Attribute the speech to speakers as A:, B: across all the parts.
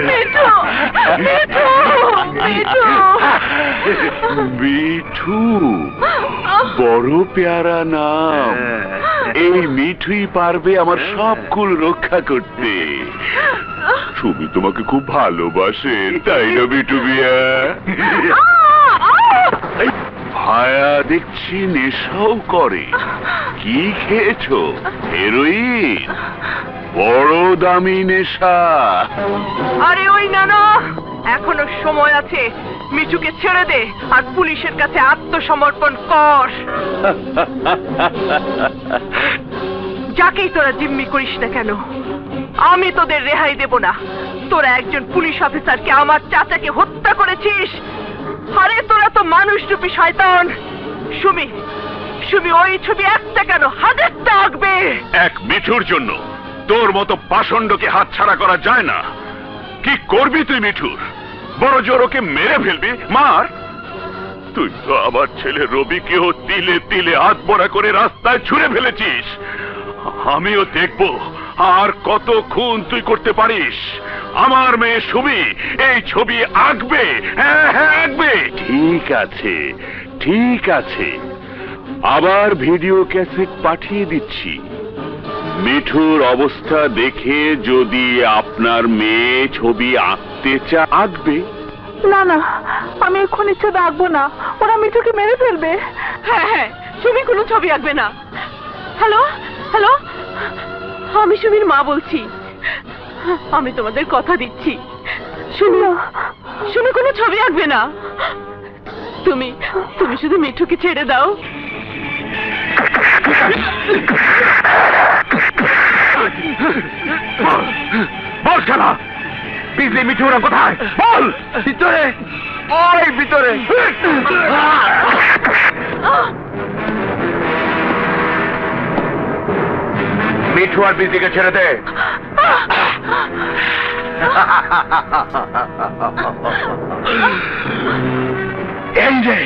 A: মিঠু, মিঠু, মিঠু,
B: মিঠু, বড় পেয়ারা নাম। এই মিঠুই পারবে আমার সব কুল রক্ষা করতে। সুমি তোমাকে খুব ভালোবাসে, তাই না মিঠু মিয়া? ভায়া দেখছি নেশাও করে। কি খেয়েছো? হেরোইন? বড় দামি নেশা।
A: আরে ওই না, এখনো সময় আছে। মিঠুকে ছেড়ে দে আর পুলিশের কাছে আত্মসমর্পণ কর। যাকেই তোরা জিম্মি করিস না কেন, আমি তোদের রেহাই দেব না। তোরা একজন পুলিশ অফিসারকে, আমার চাচাকে হত্যা করেছিস। আরে তোরা তো মানুষ রূপী শয়তান। সুমি, সুমি, ওই ছবি একটা কেন, হাজারটা আঁকবে।
B: এক মিঠুর জন্য তোর মতো পাষণ্ডকে হাতছাড়া করা যায় না। কি করবি তুই মিঠুর? বড় জোর ওকে মেরে ফেলবি? মার। তুই তো আমার ছেলে রবিকেও তিলে তিলে হাত বড়া করে রাস্তায় ছুঁড়ে ফেলেছিস। আমিও দেখব আর কত খুন তুই করতে পারিস। আমার মেয়ে সুমি এই ছবি আঁকবে। হ্যাঁ হ্যাঁ, আঁকবে। ঠিক আছে, ঠিক আছে, আবার ভিডিও ক্যাসেট পাঠিয়ে দিচ্ছি। মিঠুর অবস্থা দেখে যদি আপনার মেয়ে ছবি আঁকতে আঁকবে।
A: না না, আমি এক্ষুনি ছবি আঁকবো না, ওরা মিঠুকে মেরে ফেলবে। হ্যাঁ হ্যাঁ, সুমি কোনো ছবি আঁকবে না। হ্যালো হ্যালো, আমি সুমির মা বলছি। আমি তোমাদের কথা দিচ্ছি, সুমি, সুমি কোনো ছবি আঁকবে না। তুমি তুমি শুধু মিঠুকে ছেড়ে দাও।
B: বল শালা, বিজলি মিঠু ওরা কোথায়? বল। ভিতরে, ওই ভিতরে। মিঠু আর বিজলিকে ছেড়ে দে। এই যে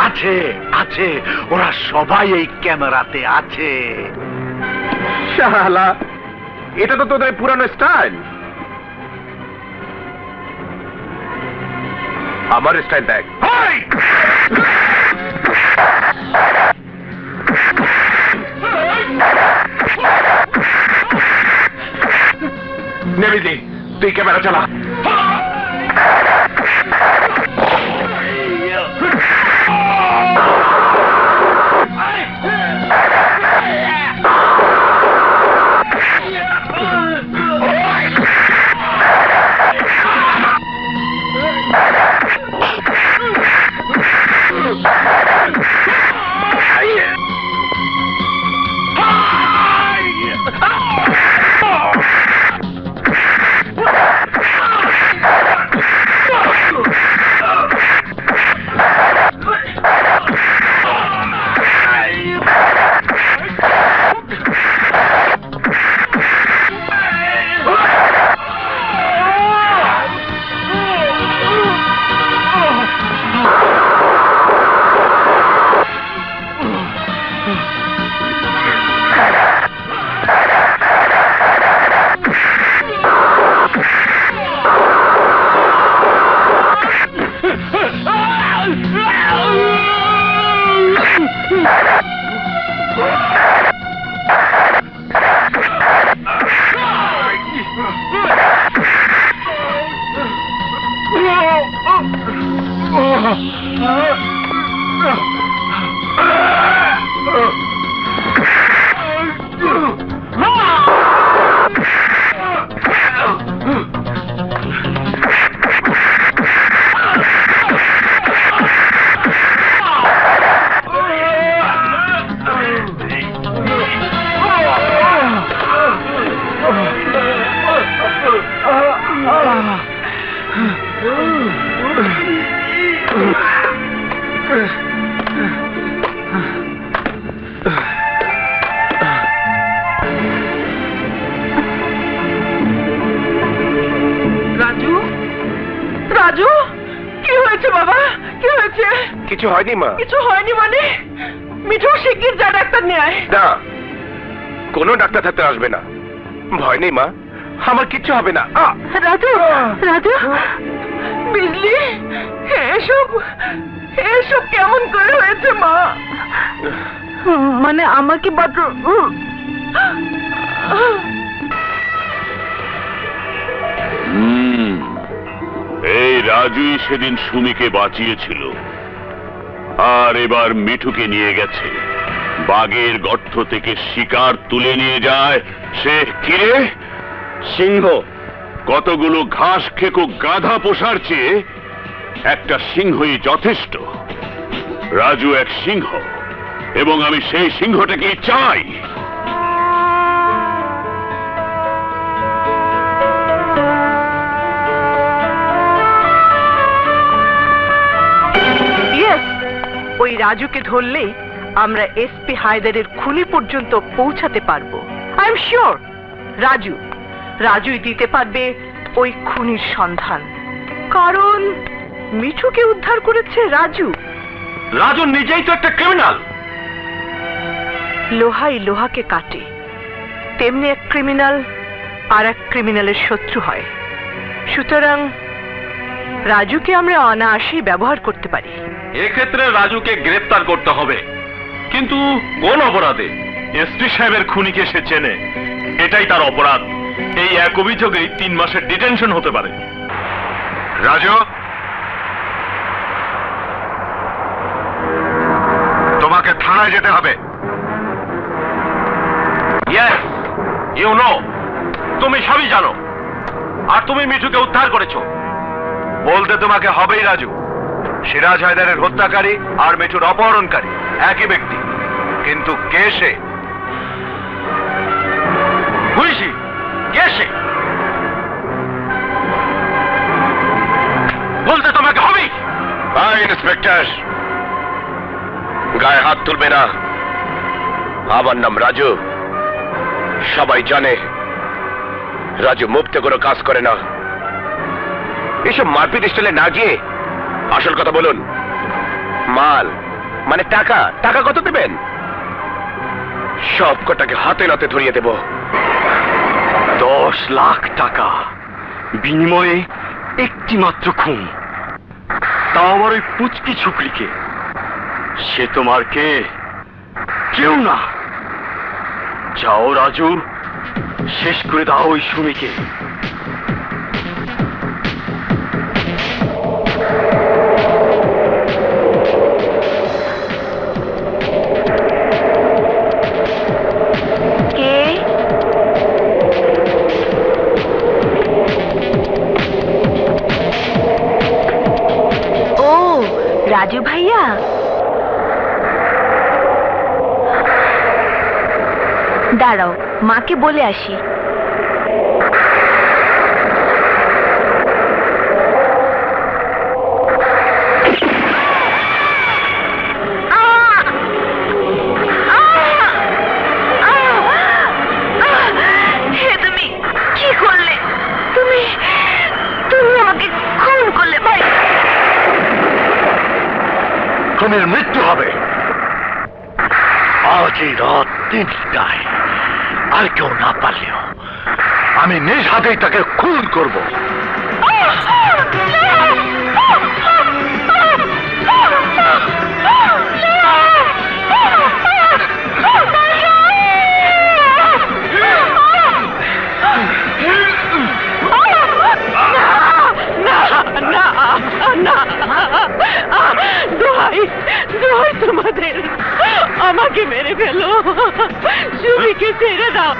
B: আছে আছে, ওরা সবাই এই ক্যামেরাতে আছে। শালা, এটা তো তোদের পুরানো স্টাইল। আমার স্টাইল দেখ। নেবিজি, তুই ক্যামেরা চালা।
A: রাজু, রাজু, কি হয়েছে বাবা? কি হয়েছে?
B: কিছু হয়নি মা।
A: কিছু হয়নি মানে? মিঠু শিগগির যা, ডাক্তার নিয়ে আয়।
B: না,
C: কোনো ডাক্তার থাকতে আসবে না। ভয় নেই মা, আমার কিচ্ছু হবে না।
A: রাজু, রাজু, বিজলি, এসব এসব কেমন করে হয়েছে মা? মানে আমাকে
B: এই রাজুই সেদিন সুমিকে বাঁচিয়েছিল, আর এবার মিঠুকে নিয়ে গেছে। বাঘের গর্ত থেকে শিকার তুলে নিয়ে যায় সে কে? সিংহ। কতগুলো ঘাস খেকো গাধা পোষার চেয়ে একটা সিংহই যথেষ্ট। রাজু এক সিংহ, এবং আমি সেই সিংহটাকেই চাই।
A: ওই রাজুকে ধরলে আমরা এসপি হায়দারের খুনি পর্যন্ত পৌঁছাতে পারবো। আই এম শিওর রাজুই দিতে পারবে ওই খুনির সন্ধান, কারণ মিঠুকে উদ্ধার করেছে রাজু।
C: রাজু নিজেই তো একটা ক্রিমিনাল।
A: লোহাই লোহাকে কাটে, তেমনি এক ক্রিমিনাল আর এক ক্রিমিনালের শত্রু হয়। সুতরাং রাজুকে আমরা অনায়াসেই ব্যবহার করতে পারি।
C: এক্ষেত্রে রাজুকে গ্রেফতার করতে হবে, কিন্তু কোন অপরাধে? এসপি সাহেবের খুনিকে সে চেনে, এটাই তার অপরাধ। এই এক অভিযোগেই 3 মাসের ডিটেনশন হতে পারে। রাজু, তোমাকে থানায় যেতে হবে। ইয়েস, ইউ নো, তুমি সবই জানো, আর তুমি মিঠুকে উদ্ধার করেছো। বলতে তোমাকে হবেই রাজু, সিরাজ হায়দারের হত্যাকারী আর মিঠুর অপহরণকারী একই ব্যক্তি, কিন্তু কে সে? বুঝি কে সে? বলতে তোমাকে হবেই। ইন্সপেক্টর, গায়ে হাত তুলবে না। আমার নাম রাজু, সবাই জানে। রাজু মুফতে কোনো কাজ করে না। এসব মারপিট স্টাইলে না গিয়ে আসল কথা বলুন। মাল মানে টাকা, টাকা কত দেবেন? সব কটাকে হাতে নাতে ধরিয়ে দেব। 10 লাখ টাকা বিনিময়ে একটি মাত্র খুন, তাও আবার ওই পুচকি ছুকরিকে। সে তোমার কে? কেউ না। যাও রাজু, শেষ করে দাও ওই সুমিকে।
A: রাজু ভাইয়া, দাঁড়াও, মাকে বলে আসি। তুমি কি করলে? তুমি আমাকে খুন করলে ভাই।
C: খুনের মৃত্যু হবে আজই রাত 3টায়। আর কেউ না পারলেও আমি নিজ হাতেই তাকে খুন করব।
A: দোহাই তোমাদের, আমাকে মেরে ফেলো, সুমিকে ছেড়ে দাও।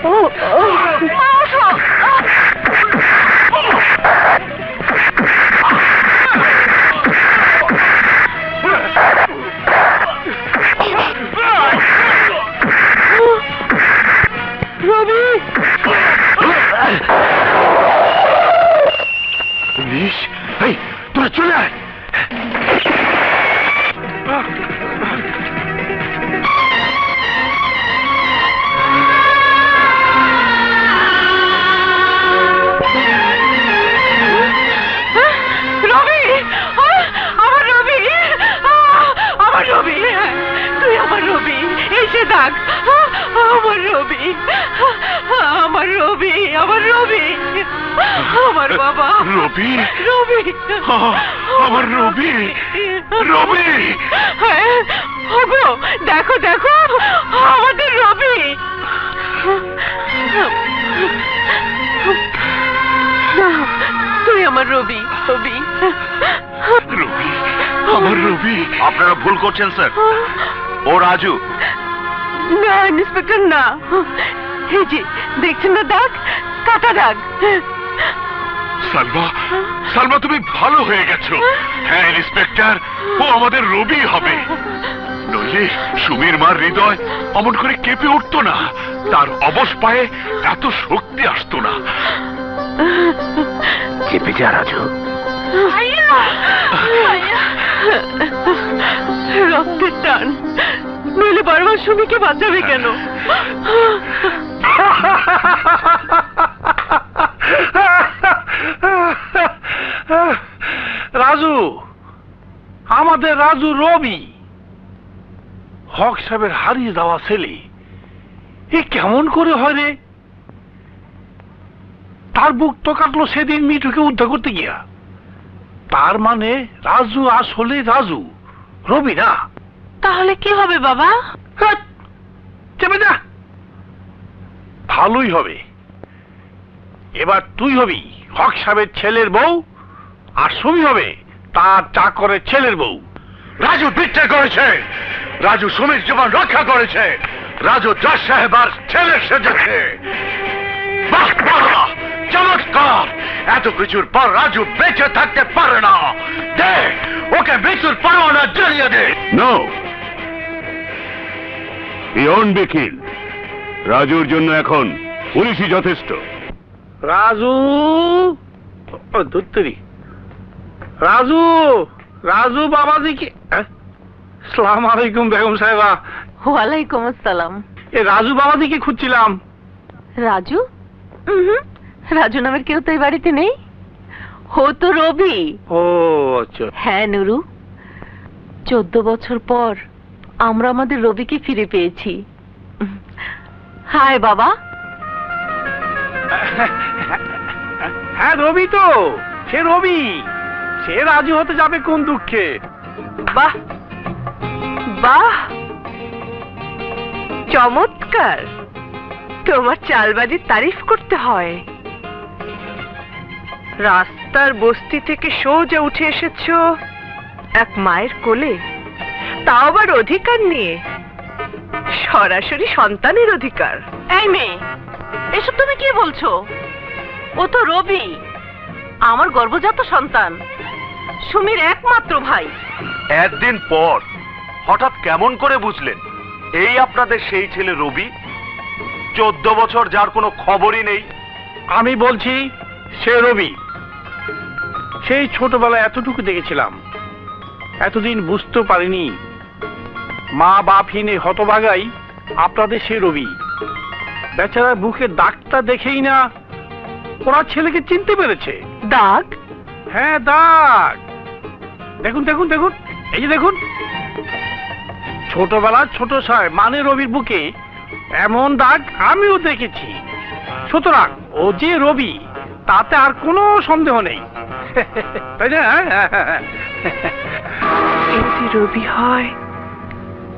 A: রবি,
C: পুলিশ, এই তোরা চলে আয়।
A: রবি, আমার রবি, আমার রবি, তুই আমার রবি, এসে ডাক, আমার রবি, আমার রবি, আমার রবি, আমার বাবা
B: রবি,
A: রবি,
B: আমার রবি, রবি।
A: হ্যাঁ, ওগো, দেখো দেখো আমাদের রবি। তুই আমার রবি, রবি,
B: রবি, আমার রবি।
C: আপনারা ভুল করছেন স্যার, ও রাজু।
A: না ইন্সপেক্টর না, এই যে দেখছেন না দাগ, কাটা দাগ।
B: সালমা, সালমা তুমি ভালো হয়ে গেছো। হ্যাঁ ইন্সপেক্টর, ও আমাদের রবি হবে। নইলে সুমির মার হৃদয় অমন করে কেঁপে উঠতো না, তার অবশ পায়ে এত শক্তি আসতো না।
C: চেপে যা রাজু।
A: রক্তের টান, নইলে বারবার সুমিকে বাঁচাবে কেন?
D: রাজু, আমাদের রাজু রবি, হক সাহেবের হারিয়ে যাওয়া ছেলে। এ কেমন করে হয় রে? তার বুক তো কাটলো সেদিন মিঠুকে উদ্ধার করতে গিয়া। তার মানে রাজু আসলে রাজু, রবি না।
A: তাহলে কি হবে বাবা?
D: হ্যাট, চেপে যা। ভালোই হবে। এবার তুই হবি হক সাহেবের ছেলের বউ, আর সুমি হবে তার চাকরের ছেলের বউ।
C: রাজু বিচ্ছেদ করেছে, রাজু সুমির জীবন রক্ষা করেছে, রাজু জজ সাহেব আর ছেলে সেজেছে। বাহ বাহ, চমৎকার। এত কিছুর পর রাজু বেঁচে থাকতে পারে না। দে ওকে মৃত্যুর পরোয়ানা জ্বালিয়ে দে।
B: No, he won't be killed. রাজুর জন্য এখন পুলিশই যথেষ্ট।
D: রাজু, ধুত্তরি, রাজু, রাজু বাবাজি কি? সালাম আলাইকুম বেগম সাহেবা।
A: ওয়ালাইকুম আসসালাম।
D: এ রাজু বাবাজিকে খুঁজছিলাম।
A: রাজু? রাজু নামের কেউ তো এই বাড়িতে নেই। ও তো রবি।
D: ও আচ্ছা।
A: হ্যাঁ নুরু, 14 বছর পর আমরা আমাদের রবিকে ফিরে পেয়েছি। হাই বাবা।
D: হ্যাঁ রবি তো, সে রবি, সে রাজু হতে যাবে কোন দুঃখে?
A: বাহ বাহ, চমৎকার। তোমার চালবাজির তারিফ করতে হয়। রাস্তার বস্তি থেকে সোজা উঠে এসেছো এক মায়ের কোলে, তাও আবার অধিকার নিয়ে, সরাসরি সন্তানের অধিকার। এই মেয়ে, এসব তুমি কি বলছো? ও তো রবি, আমার গর্ভজাত সন্তান, সুমির একমাত্র ভাই।
C: একদিন পর হঠাৎ কেমন করে বুঝলেন এই আপনাদের সেই ছেলে রবি? 14 বছর যার কোনো খবরই নেই।
D: আমি বলছি সে রবি। সেই ছোটবেলায় এতটুকু দেখেছিলাম, এতদিন বুঝতে পারিনি। মা বাপহীন এই হতভাগাই আপনাদের সে রবি। বেচারা বুকে দাগটা দেখেই না ওরা ছেলেকে চিনতে পেরেছে।
A: দাগ?
D: হ্যাঁ দাগ, দেখুন দেখুন দেখুন, এই যে দেখুন। ছোটবেলা ছোট সাহেব মানে রবির বুকে এমন দাগ আমিও দেখেছি। সুতরাং ও যে রবি তাতে আর কোনো সন্দেহ নেই, তাই না?
A: যদি রবি হয়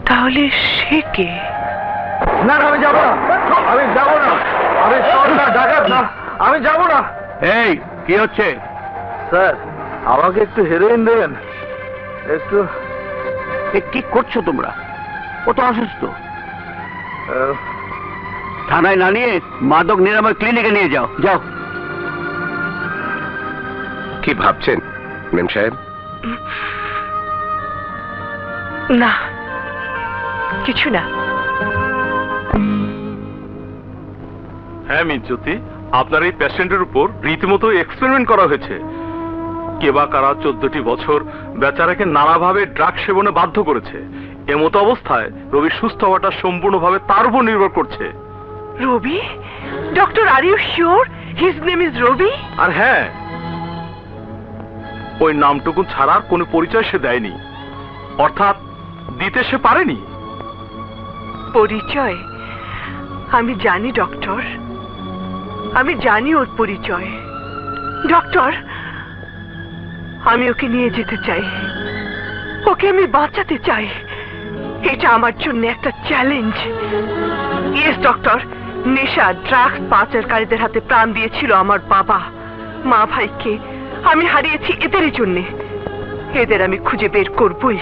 A: তাহলে সে কে?
D: না আমি যাবো না, আমি যাবো না, আমি ডাকাত না, আমি যাবো না।
C: এই কি হচ্ছে?
D: স্যার আমাকে একটু হেরোইন দেবেন, একটু।
C: কি করছো তোমরা? ও তো অসুস্থ।
E: থানায় না নিয়ে মাদক নিরাময় ক্লিনিকে নিয়ে যাও, যাও।
C: কি ভাবছেন মেম সাহেব?
A: না, কিছু না।
D: হ্যাঁ মির্জতি, আপনার এই পেশেন্টের উপর রীতিমতো এক্সপেরিমেন্ট করা হয়েছে। কেবা কারা 14টি বছর বেচারাকে নানাভাবে ড্রাগ সেবনে বাধ্য করেছে। এমতো অবস্থায় রবির সুস্থ হওয়াটা সম্পূর্ণভাবে তার উপর নির্ভর করছে।
A: Ravi? Doctor, are you sure his name is Ravi?
D: আর হ্যাঁ, ওই নামটুকু ছাড়ার কোনো পরিচয় সে দেয়নি, অর্থাৎ দিতে সে পারেনি।
A: পরিচয়? আমি জানি ডক্টর, আমি জানি ওর পরিচয়। ডক্টর, আমি ওকে নিয়ে যেতে চাই, ওকে আমি বাঁচাতে চাই। এটা আমার জন্য একটা চ্যালেঞ্জ। ইয়েস ডক্টর, নেশা ড্রাগস পাচারকারীদের হাতে প্রাণ দিয়েছিল আমার বাবা, মা, ভাইকে আমি হারিয়েছি এদেরই জন্যে। এদের আমি খুঁজে বের করবই।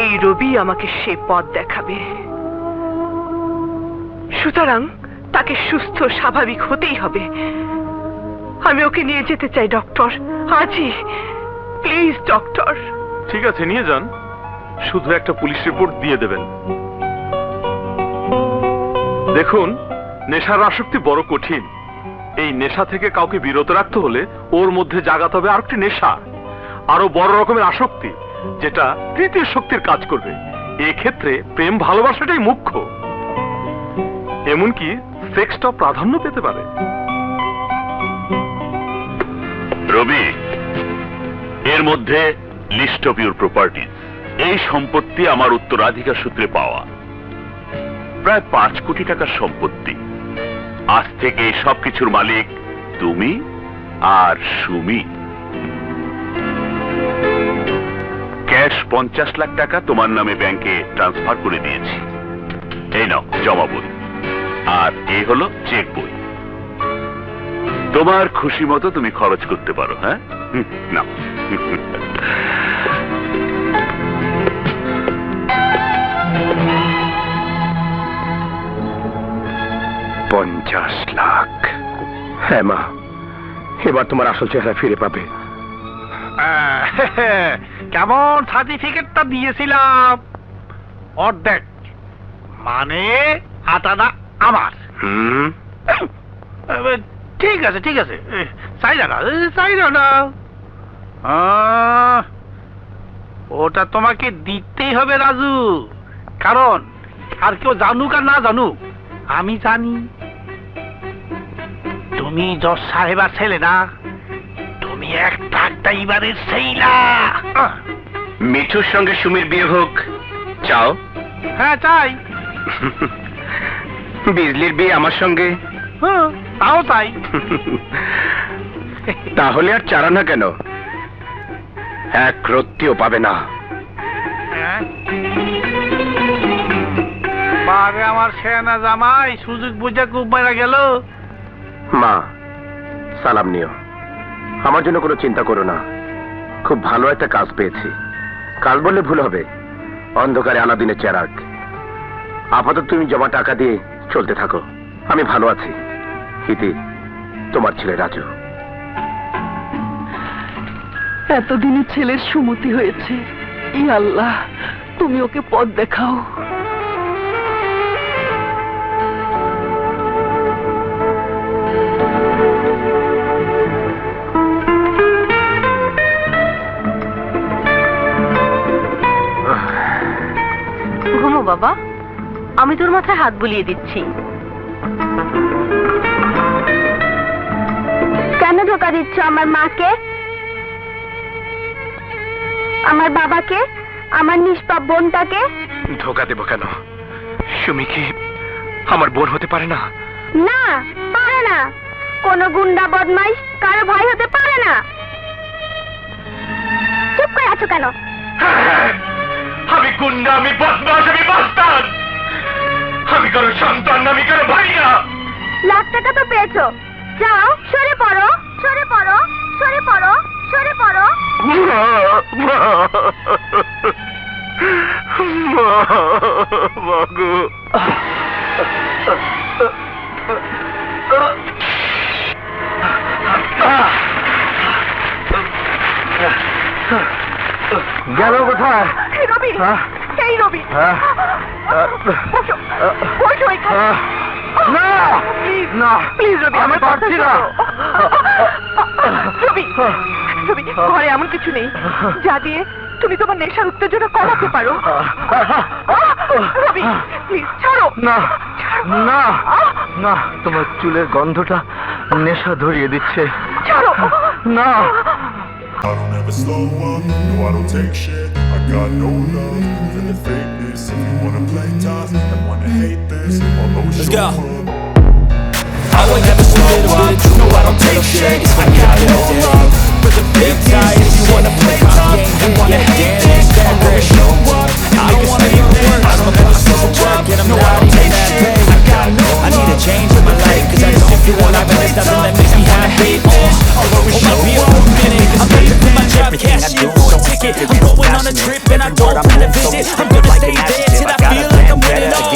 A: এই রবি আমাকে সে পথ দেখাবে। সুতরাং তাকে সুস্থ স্বাভাবিক হতেই হবে। আমি ওকে নিয়ে যেতে চাই ডক্টর, আজই, প্লিজ ডক্টর।
D: ঠিক আছে, নিয়ে যান, শুধু একটা পুলিশ রিপোর্ট দিয়ে দেবেন। দেখুন, নেশার আসক্তি বড় কঠিন। এই নেশা থেকে কাউকে বিরত রাখতে হলে ওর মধ্যে জাগাতে হবে আরেকটি নেশা, আরো বড় রকমের আসক্তি, যেটা তৃতীয় শক্তির কাজ করবে। এক্ষেত্রে প্রেম ভালোবাসাটাই মুখ্য, এমনকি সেক্সটা প্রাধান্য পেতে পারে।
B: রবি, এর মধ্যে লিস্ট অফ ইউর প্রপার্টিজ, এই সম্পত্তি আমার উত্তরাধিকার সূত্রে পাওয়া, প্রায় 5 কোটি টাকার সম্পত্তি। আজ থেকে এই সবকিছুর মালিক তুমি আর সুমি। ক্যাশ 50 লাখ টাকা তোমার নামে ব্যাংকে ট্রান্সফার করে দিয়েছি। এই নাও জমা বই, আর এই হলো চেক বই। তোমার খুশি মতো তুমি খরচ করতে পারো। হ্যাঁ, নাও।
C: 50 লাখ। হ্যাঁ মা, এবার তোমার আসল চেহারা ফিরে পাবে।
D: কেমন সার্টিফিকেটটা দিয়েছিলাম? অর্ধেক, মানে আটানা আমার। ঠিক আছে ঠিক আছে, চাইরা না, ওটা তোমাকে দিতেই হবে রাজু। কারণ আর কেউ জানুক আর না জানুক, আমি জানি তুমি জজ সাহেবার ছেলে না, তুমি একটা ড্রাইভারের ছেলা।
C: মিঠুর সঙ্গে সুমির বিয়ে হোক চাও?
D: হ্যাঁ চাই।
C: বিজলির বিয়ে আমার সঙ্গে?
D: হ্যাঁ, তাও চাই।
C: তাহলে আর চারা না কেন? এক রত্তিও পাবে না।
D: বারে আমার সেনা জামাই সুযোগ বুঝে খুব মারা গেল।
C: মা, সালাম নিও। আমার জন্য কোনো চিন্তা করো না, খুব ভালো একটা কাজ পেয়েছি। কাজ বললে ভুল হবে, অন্ধকারে আলাদিনের চেরাগ। আপাতত তুমি জমা টাকা দিয়ে চলতে থাকো, আমি ভালো আছি। ইতি, তোমার ছেলে রাজু।
A: এতদিনে ছেলের সুমতি হয়েছে। ই আল্লাহ, তুমি ওকে পথ দেখাও।
F: ঘুমো বাবা, আমি তোর মাথায় হাত বুলিয়ে দিচ্ছি।
G: কেন ধোকা দিচ্ছ আমার মাকে, আমার বাবাকে, আমার নিষ্পাপ বোনটাকে?
C: ধোকা দেব কেন? সুমি কি আমার বোন হতে পারে না?
G: না, পারে না। কোনো গুন্ডা বদমাইশ কারো ভয় হতে পারে না। চুপ করে আছো কেন?
C: আমি গুন্ডা, আমি বদমাশ, আমি বাস্তান। আমি কারো সন্তান, আমি কারো ভাই না।
G: লাখ টাকা তো পেয়েছো, যাও সরে পড়ো, সরে পড়ো, সরে পড়ো, সরে পড়ো।
C: মা গো।
E: গেল কোথায়?
A: এই রবি, এই রবি, বসো, বসো এখানে।
E: না
A: প্লিজ,
E: না
A: প্লিজ রবি,
E: আমি
A: আমার কথা
E: পারছি না।
A: শোনো। রবি, রবি, ঘরে এমন কিছু নেই যা দিয়ে তুমি তোমার নেশার উত্তেজনা কমাতে পারো। রবি, প্লিজ ছাড়ো।
E: না না না, তোমার চুলের গন্ধটা নেশা ধরিয়ে দিচ্ছে।
A: ছাড়ো
E: না।
H: I don't ever slow up, no I don't take shit. I got no love for the fakeness. If you wanna play tough and wanna hate this, I'll always show up.
I: I will never slow up, no I don't take shit. I got no love for the fakeness. If you wanna play tough and wanna hate this, I'll always show up. I don't wanna be worse, I'm never slow up, no I don't take shit. I got no love. I need a change in my life, cause I don't feel alive and there's nothing that makes me happy. I'll always show up. I'm ready for my job, cashing for a ticket. I'm going on a trip and I don't plan to visit. I'm gonna stay there till I feel like I'm winning all.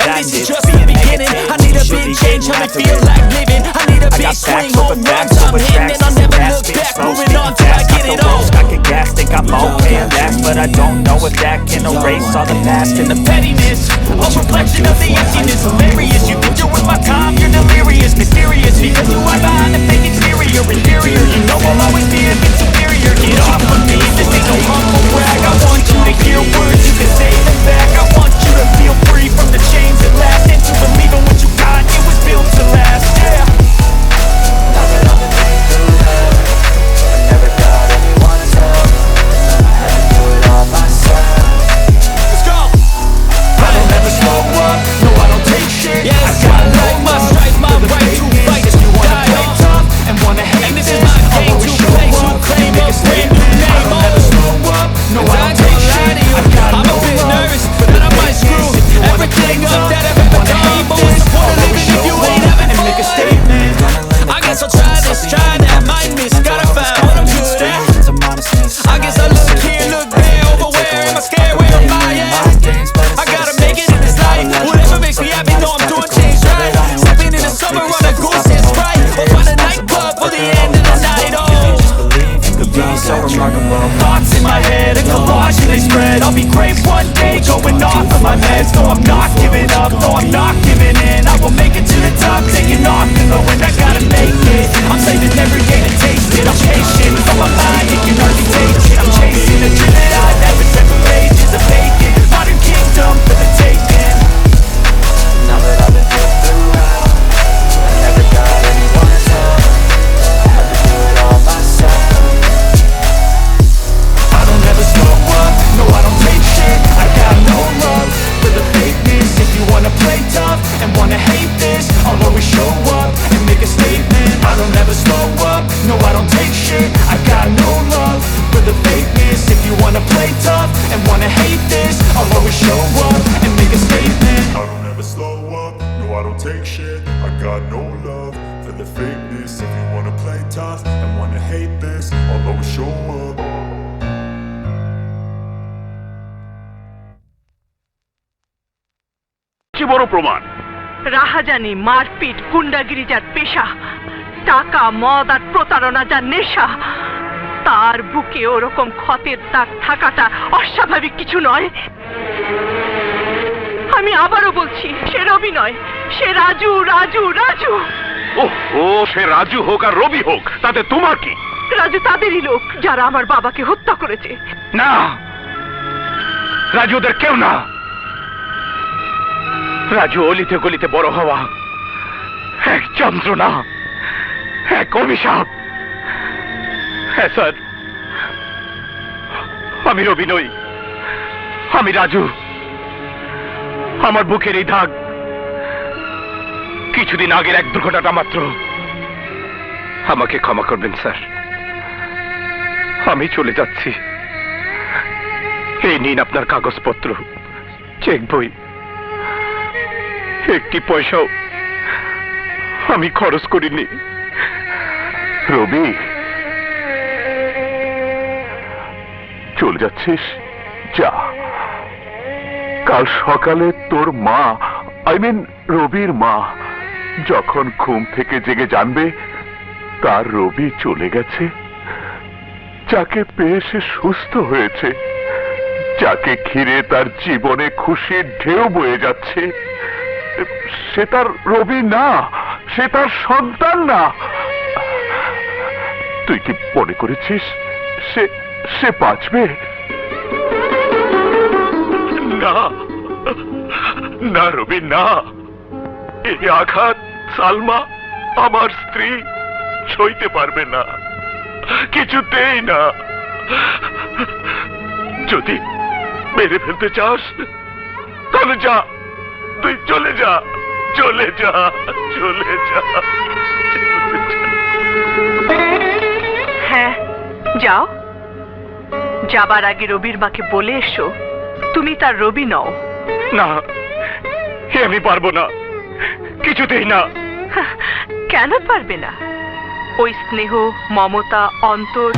I: And this is just the beginning. I need a big change, help me feel like living. I need a big swing, home runs I'm hitting, and I'll never look back. Moving on till I get it all.
J: I can gas, think I'm okay and that, but I don't know if that can erase all the past and the
I: Pettiness, a reflection of the emptiness. Hilarious, you think you're with my calm, you're delirious. Mysterious, because you are behind the fake exterior. Inferior, you know I'll always be a bit superior. Get off of me, this ain't no humble brag. I want you to hear words, you can say them back. I want you to feel free from the chains that last, and to believe in what you got, it was built to last, yeah.
B: বড় প্রমাণ
A: রাহাজানি, মারপিট, গুন্ডাগিরি যার পেশা, টাকা, মদ আর প্রতারণা যার নেশা, তার বুকে ওরকম ক্ষতের দাগ থাকাটা অস্বাভাবিক কিছু নয়। আমি আবারও বলছি, সে রবি নয়, সে রাজু, রাজু, রাজু।
B: ও সে রাজু হোক আর রবি হোক, তাতে তোমার কি?
A: রাজু তাদেরই লোক যারা আমার বাবাকে হত্যা করেছে।
C: না, রাজু ওদের কেউ না। রাজু অলিতে গলিতে বড় হওয়া এক যন্ত্রণা, এক অভিশাপ। হ্যাঁ স্যার, আমি রবি নই, আমি রাজু। আমার বুকের এই দাগ কিছুদিন আগের এক দুর্ঘটনা মাত্র। আমাকে ক্ষমা করবেন স্যার, আমি চলে যাচ্ছি। এই নিন আপনার কাগজপত্র, চেক বই। একটি পয়সাও আমি খরচ করিনি।
B: রবি, চলে যাচ্ছিস? যা, কাল সকালে তোর মা আই মিন রবির মা যখন ঘুম থেকে জেগে জানবে তার রবি চলে গেছে, যাকে পেয়ে সে সুস্থ হয়েছে, যাকে ঘিরে তার জীবনে খুশির ঢেউ বয়ে যাচ্ছে, সে তার রবি না, সে তার সন্তান না। তুই কি মনে করেছিস সে সে বাঁচবে? না না রবি না, এই আঘাত সালমা আমার স্ত্রী সইতে পারবে না, কিছুতেই না। যদি মেরে ফেলতে চাস তাহলে যা, তুই চলে যা, চলে যা, চলে যা।
A: হ্যাঁ যাও, যাবার আগে রবির মাকে বলে এসো তুমি তার রবি নও।
B: না, আমি পারবো না, কিছুতেই না।
A: কেন পারবে না? ওই স্নেহ, মমতা, অন্তর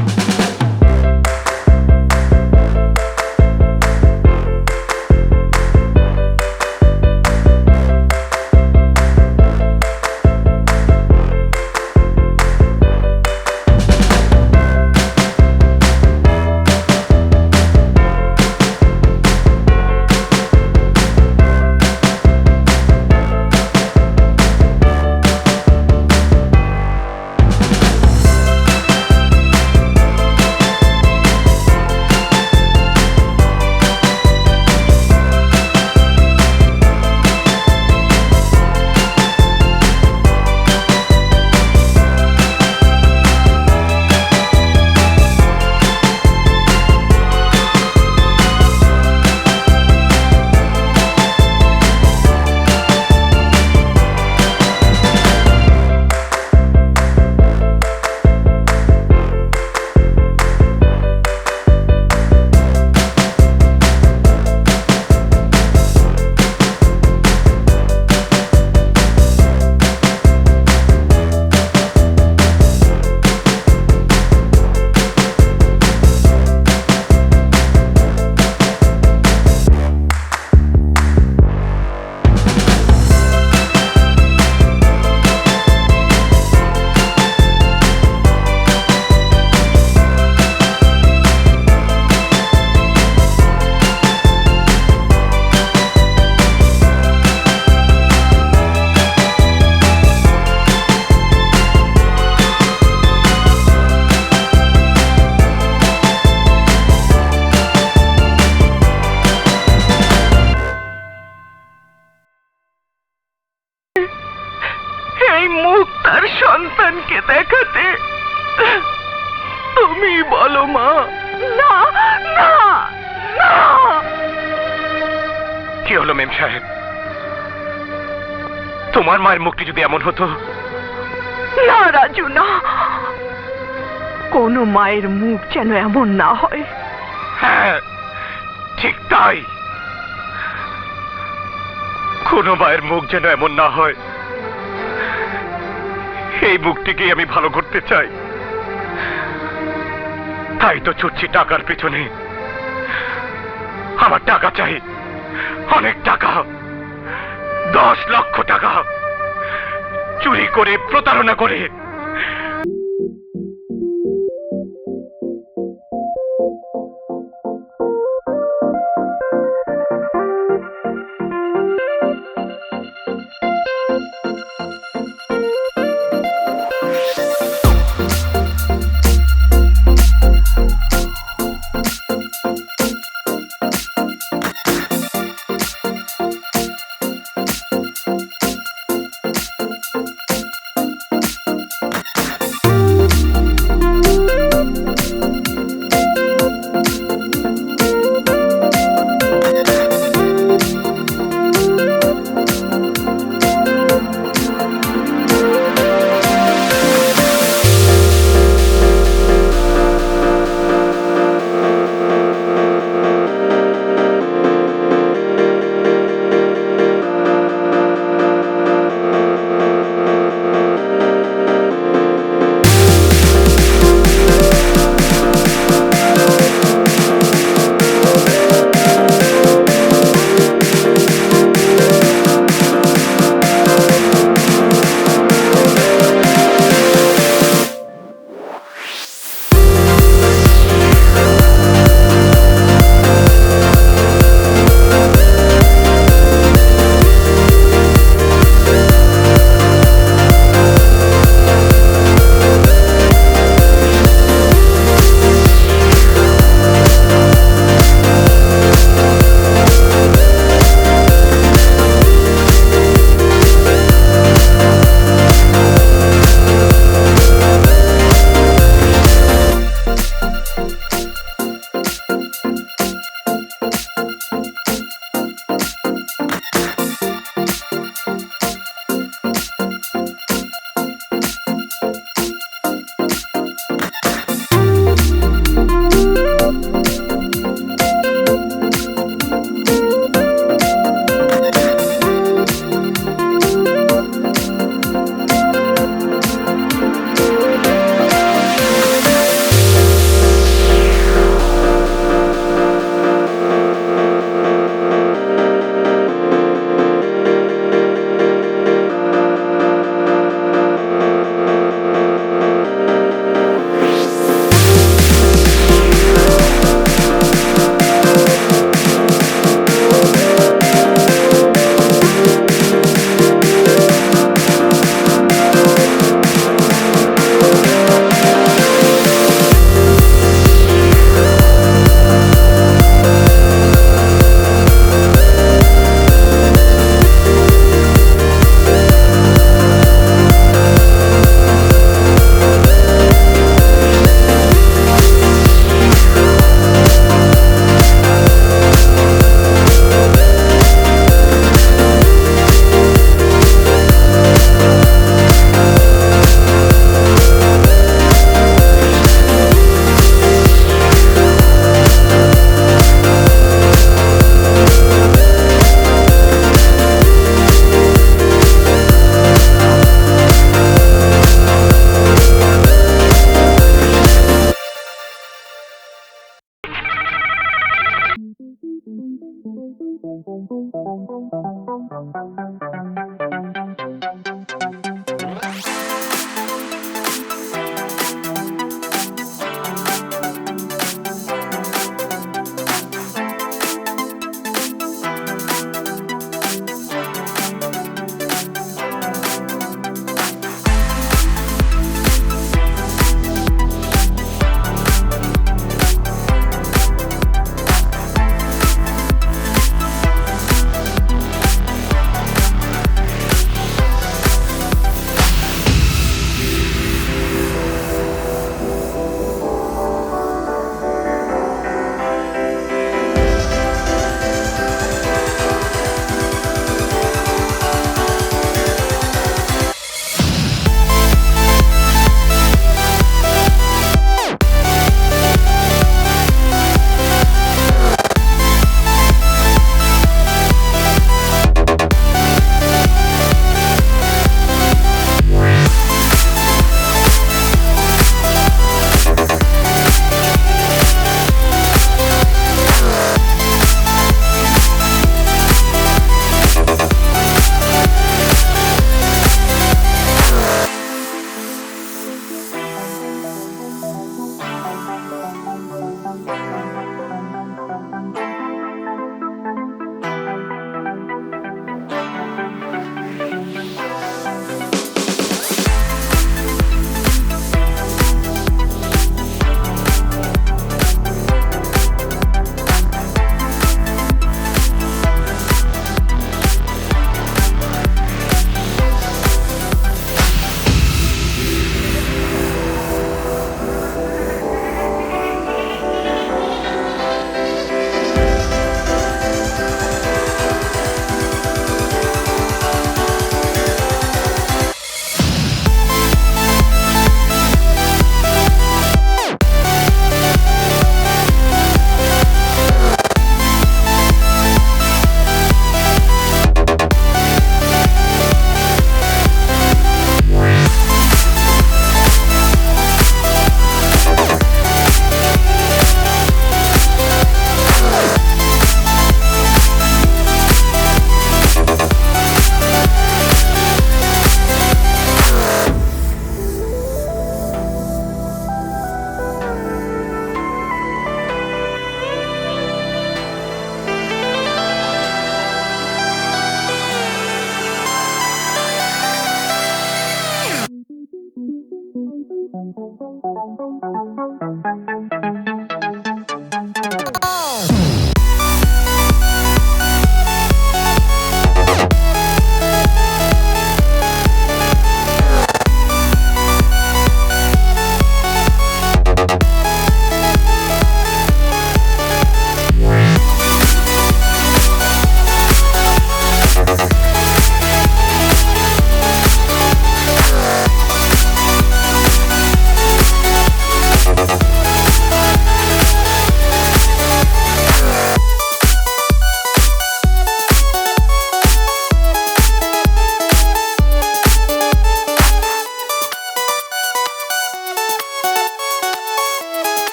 A: তার সন্তানকে দেখাতে। তুমি বলো মা। না না না।
C: কি হলো মেম সাহেব? তোমার মায়ের মুখটি যদি এমন হতো।
A: না রাজু না, কোনো মায়ের মুখ যেন এমন না হয়।
C: হ্যাঁ ঠিক তাই, কোনো মায়ের মুখ যেন এমন না হয়। এই মুখটিকে আমি ভালো করতে চাই, তাই তো ছুটছি টাকার পেছনে। আমার টাকা চাই, অনেক টাকা, 10 লক্ষ টাকা, চুরি করে প্রতারণা করে।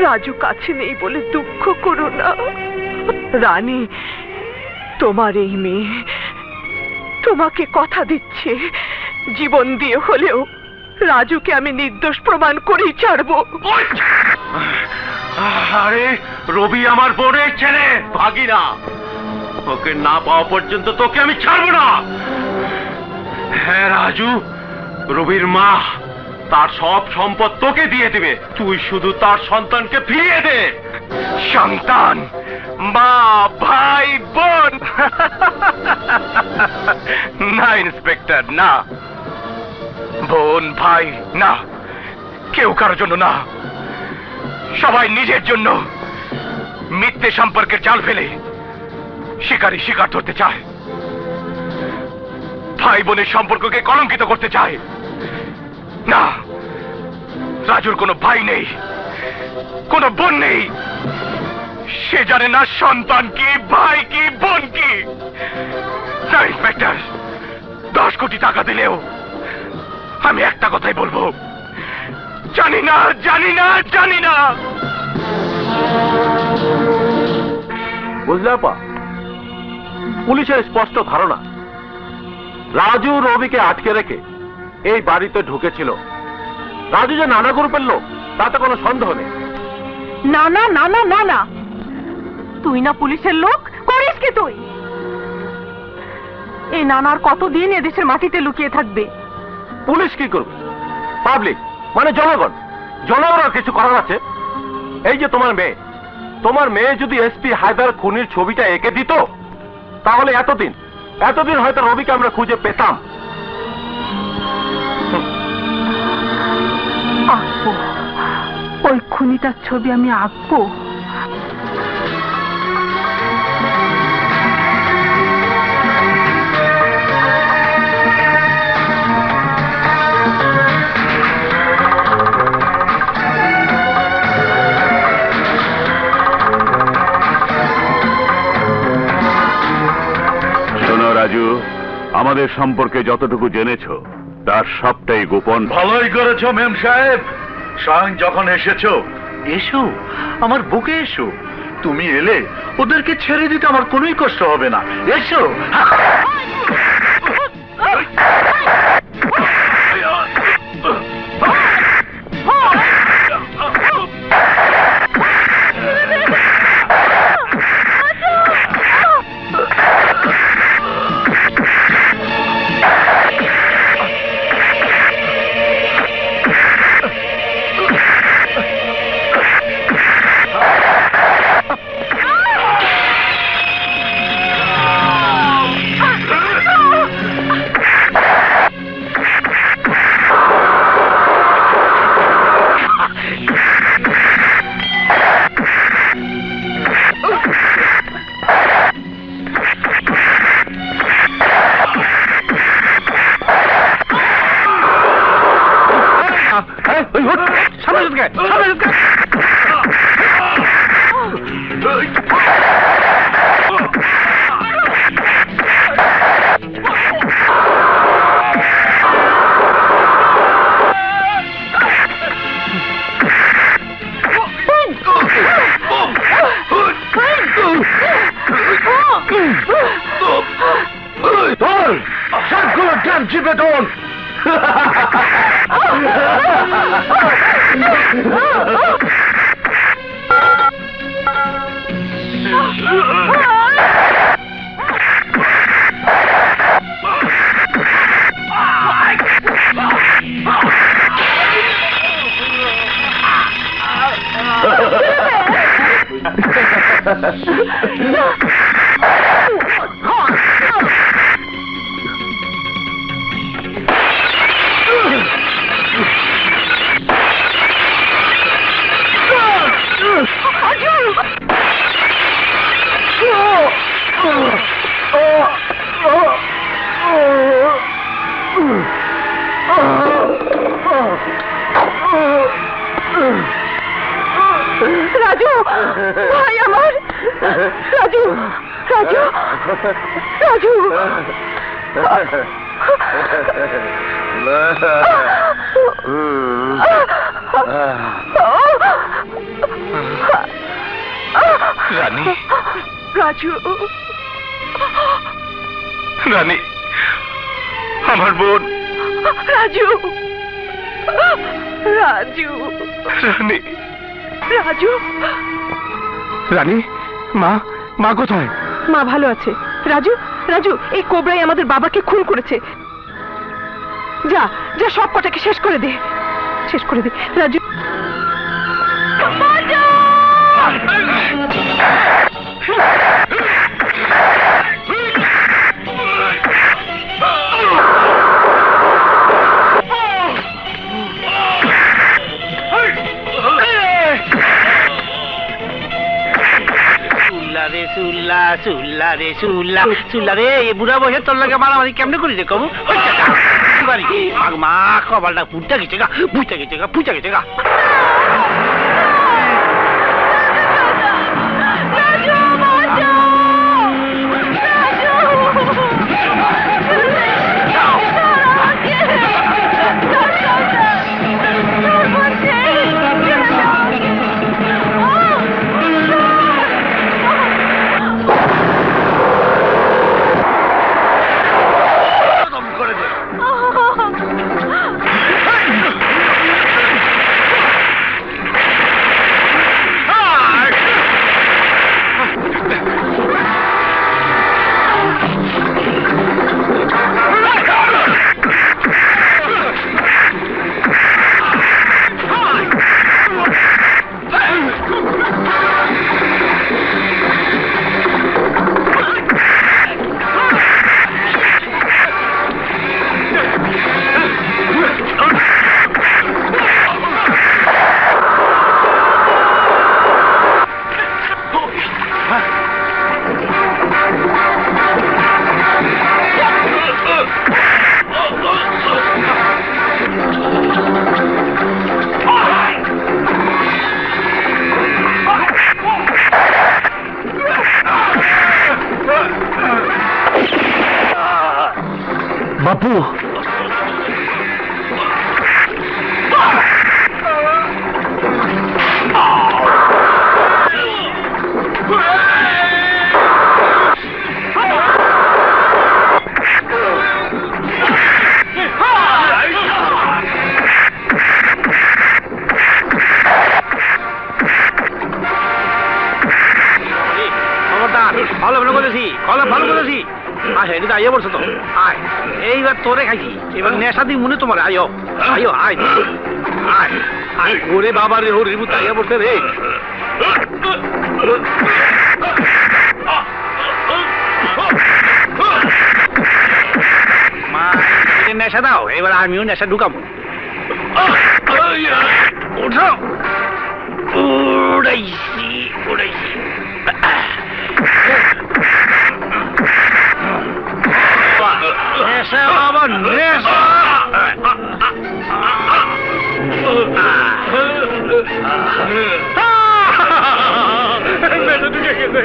A: রাজু কাছে নেই বলে দুঃখ করো না রানী। তোমার এই মেয়ে তোমাকে কথা দিচ্ছে, জীবন দিয়ে হলেও রাজুকে আমি নির্দোষ প্রমাণ করেই ছাড়বো।
D: আরে রবি আমার বোনের ছেলে, ভাগিনা। ওকে না পাওয়া পর্যন্ত তোকে আমি ছাড়বো না। হ্যাঁ রাজু, রবির মা তার সব সম্পদ তোকে দিয়ে দিবে, তুই শুধু তার সন্তানকে ফিরিয়ে দে। সন্তান, মা, ভাই, বোন? না ইন্সপেক্টর, না। বোন, ভাই না, কেউ কারোর জন্য না। সবাই নিজের জন্য মিথ্যে সম্পর্কের জাল ফেলে শিকারী শিকার ধরতে চায়, ভাই বোনের সম্পর্ককে কলঙ্কিত করতে চায়। না, রাজুর কোনো ভাই নেই, কোনো বোন নেই। সে জানে না সন্তান কি, ভাই কি, বোন কি। না ইন্সপেক্টর, 10 কোটি টাকা দিলেও আমি একটা কথাই বলবো,
C: জানি না, জানি না, জানি না।
E: বুঝলে আপা, পুলিশের স্পষ্ট ধারণা রাজু রবিকে আটকে রেখে এই বাড়িতে ঢুকেছিল। রাজু যে নানা গ্রুপের লোক তাতে কোনো সন্দেহ নেই।
A: না না না না না না, তুই না পুলিশের লোক, করিস কি তুই? এই নানার কতদিন এদেশের মাটিতে লুকিয়ে থাকবে?
E: পুলিশ কি করবে? পাবলিক মানে জনগণ। জনগণের কিছু করার আছে? এই যে তোমার মেয়ে যদি এসপি হায়দার খুনির ছবিটা এঁকে দিত, তাহলে এতদিন হয়তো রবিকে আমরা খুঁজে পেতাম।
A: আঁকবো, ওই খুনিটার ছবি আমি আঁকবো।
B: রাজু, আমাদের সম্পর্কে যতটুকু জেনেছো তার সবটাই গোপন।
E: ভালোই করেছো মেম সাহেব, স্বয়ং যখন এসেছো, এসো আমার বুকে এসো। তুমি এলে ওদেরকে ছেড়ে দিতে আমার কোনোই কষ্ট হবে না। এসো।
A: রাজু ভাই আমার, রাজু রাজু রাজু
C: রানী,
A: রাজু
C: রানী আমার বোন।
A: রাজু রাজু
C: রানী,
A: রাজু
C: রানী মা কোথায়?
A: মা ভালো আছে। রাজু রাজু এই কোবরাই আমাদের বাবাকে খুন করেছে। যা যা সব কটাকে শেষ করে দে, শেষ করে দে রাজু।
D: সুল্লা সুল্লা রে সুল্লা সুল্লা রে, এ বুড়া বসে তোর লাগে মারামারি কেমনে করি রে কবু? মা কপালটা পুঁটা গেছে গা, পুঁটা গেছে গা, পুঁটা গেছে গা।
G: রাজু
E: বাপু
D: ভালো ভালো করেছি ভালো করেছি আয় হেঁটে আইয়া বলছো তো আয় এইবার তোরে খাইছি এবার নেশা দিই মনে তোমার আয়ো আয়ো আয় আয় আয় ওরে বাবা রে হরির মতো আইয়া বলছে রে মা নেশা দাও এবার আমিও নেশা ঢুকাবো ওঠো উড়াইছি উড়াইছি নেশা বাবা নেশা বেটা ঢুকে গেছে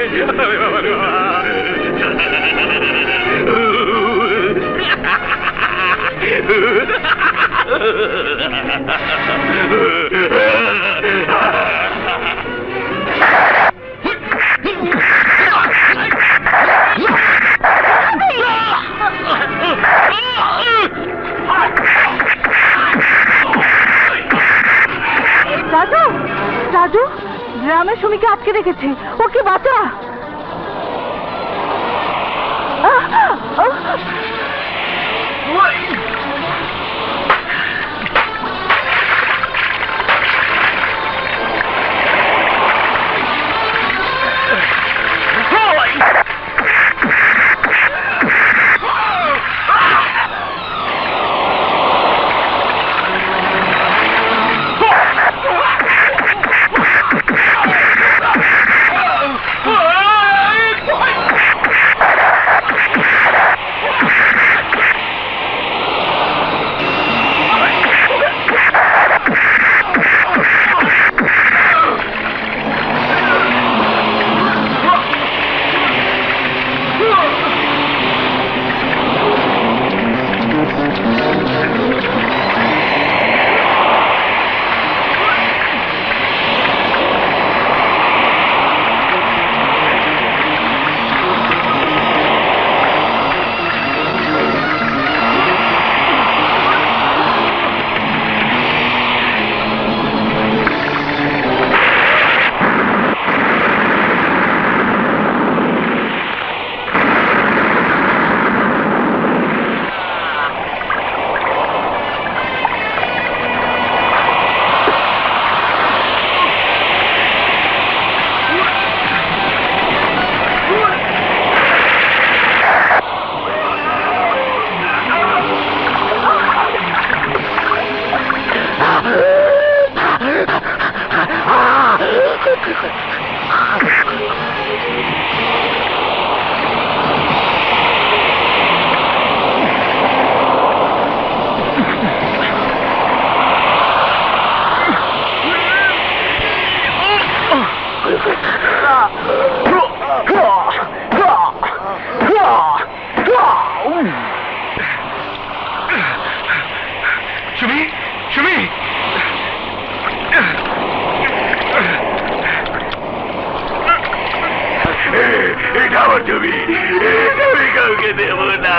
G: রাজু রাজু গ্রামের সুমিকে আটকে রেখেছে ওকে বাঁচা
C: কাউকে দেব না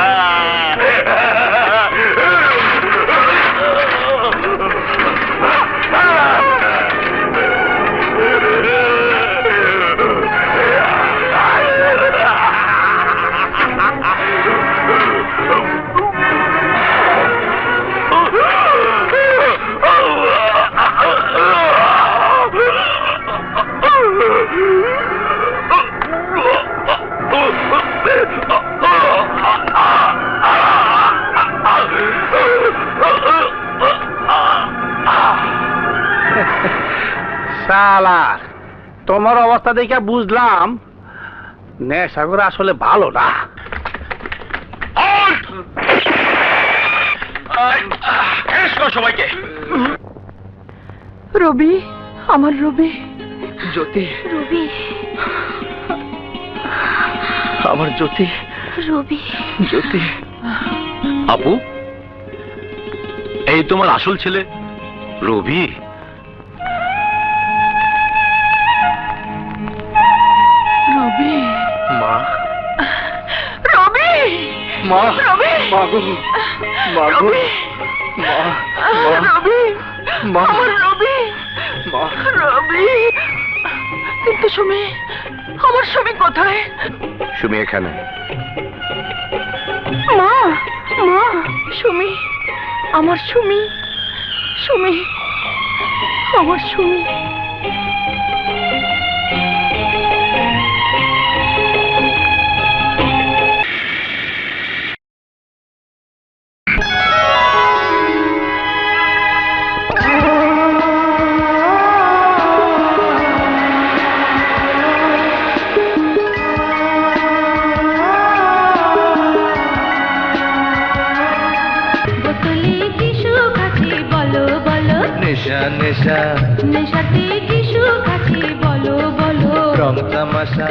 D: শালা তোমার অবস্থা দেখে বুঝলাম নেশা করে আসলে ভালো না।
C: সবাইকে
A: রবি, আমার রবি,
E: জ্যোতি,
G: রবি,
E: আমার জ্যোতি,
G: রবি,
E: জ্যোতি। আপু, এই তোমার আসল ছেলে রবি?
A: রবি,
D: মা,
A: রবি,
D: মা,
A: রবি,
D: মা গো, মা গো,
A: রবি,
D: মা,
A: রবি,
D: মা,
A: আমার রবি,
D: মা।
A: রবি। কিন্তু সুমি, আমার সুমি কোথায়?
C: সুমি এখানে।
A: মা, মা, সুমি, আমার সুমি, সুমি, আমার সুমি।
G: বোতলে কি সুখ আছে বলো বলো,
I: নেশা নেশা
G: নেশাতে কি সুখ আছে বলো বলো,
I: রং তামাশা